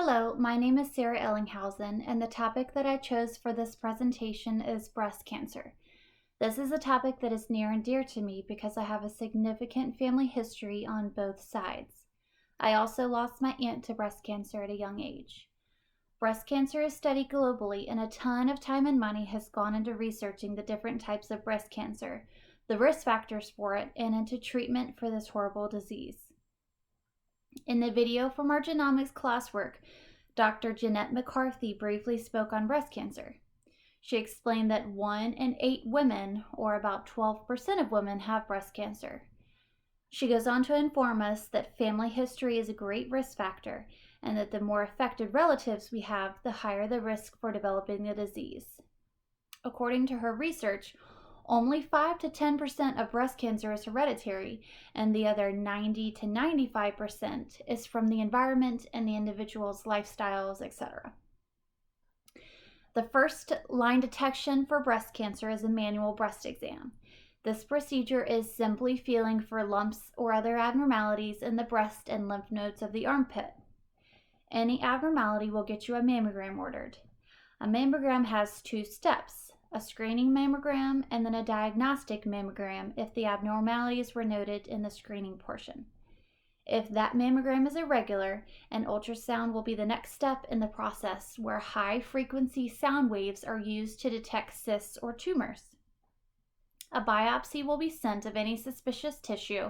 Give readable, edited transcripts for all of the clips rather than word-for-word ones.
Hello, my name is Sarah Ellinghausen, and the topic that I chose for this presentation is breast cancer. This is a topic that is near and dear to me because I have a significant family history on both sides. I also lost my aunt to breast cancer at a young age. Breast cancer is studied globally, and a ton of time and money has gone into researching the different types of breast cancer, the risk factors for it, and into treatment for this horrible disease. In the video from our genomics classwork, Dr. Jeanette McCarthy briefly spoke on breast cancer. She explained that 1 in 8 women, or about 12% of women, have breast cancer. She goes on to inform us that family history is a great risk factor, and that the more affected relatives we have, the higher the risk for developing the disease. According to her research, only 5 to 10% of breast cancer is hereditary, and the other 90 to 95% is from the environment and the individual's lifestyles, etc. The first line detection for breast cancer is a manual breast exam. This procedure is simply feeling for lumps or other abnormalities in the breast and lymph nodes of the armpit. Any abnormality will get you a mammogram ordered. A mammogram has 2 steps: a screening mammogram and then a diagnostic mammogram if the abnormalities were noted in the screening portion. If that mammogram is irregular, an ultrasound will be the next step in the process, where high-frequency sound waves are used to detect cysts or tumors. A biopsy will be sent of any suspicious tissue,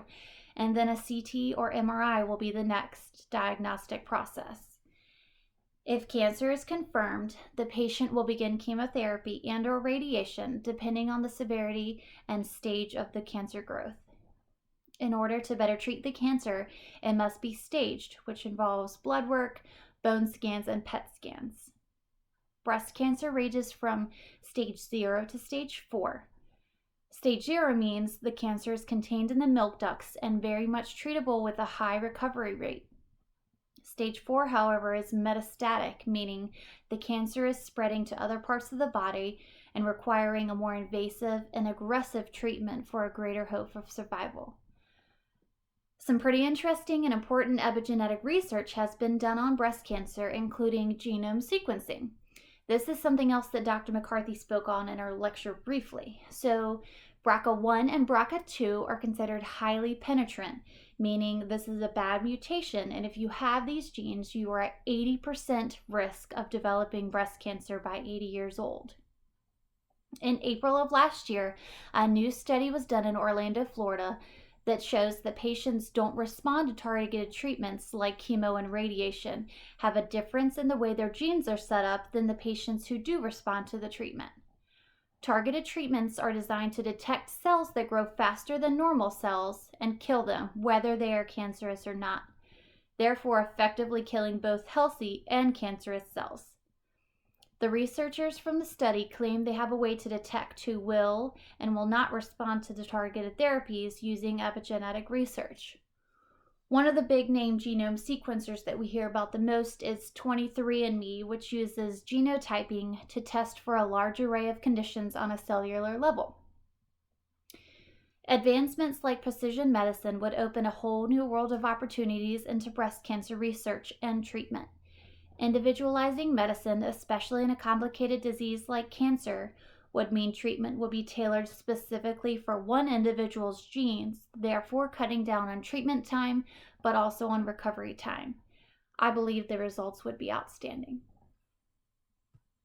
and then a CT or MRI will be the next diagnostic process. If cancer is confirmed, the patient will begin chemotherapy and/or radiation depending on the severity and stage of the cancer growth. In order to better treat the cancer, it must be staged, which involves blood work, bone scans, and PET scans. Breast cancer ranges from stage 0 to stage 4. Stage 0 means the cancer is contained in the milk ducts and very much treatable with a high recovery rate. Stage 4, however, is metastatic, meaning the cancer is spreading to other parts of the body and requiring a more invasive and aggressive treatment for a greater hope of survival. Some pretty interesting and important epigenetic research has been done on breast cancer, including genome sequencing. This is something else that Dr. McCarthy spoke on in her lecture briefly. So BRCA1 and BRCA2 are considered highly penetrant, meaning this is a bad mutation, and if you have these genes, you are at 80% risk of developing breast cancer by 80 years old. In April of last year, a new study was done in Orlando, Florida, that shows that patients don't respond to targeted treatments like chemo and radiation, have a difference in the way their genes are set up than the patients who do respond to the treatment. Targeted treatments are designed to detect cells that grow faster than normal cells and kill them, whether they are cancerous or not, therefore effectively killing both healthy and cancerous cells. The researchers from the study claim they have a way to detect who will and will not respond to the targeted therapies using epigenetic research. One of the big name genome sequencers that we hear about the most is 23andMe, which uses genotyping to test for a large array of conditions on a cellular level. Advancements like precision medicine would open a whole new world of opportunities into breast cancer research and treatment. Individualizing medicine, especially in a complicated disease like cancer, would mean treatment will be tailored specifically for one individual's genes, therefore cutting down on treatment time, but also on recovery time. I believe the results would be outstanding.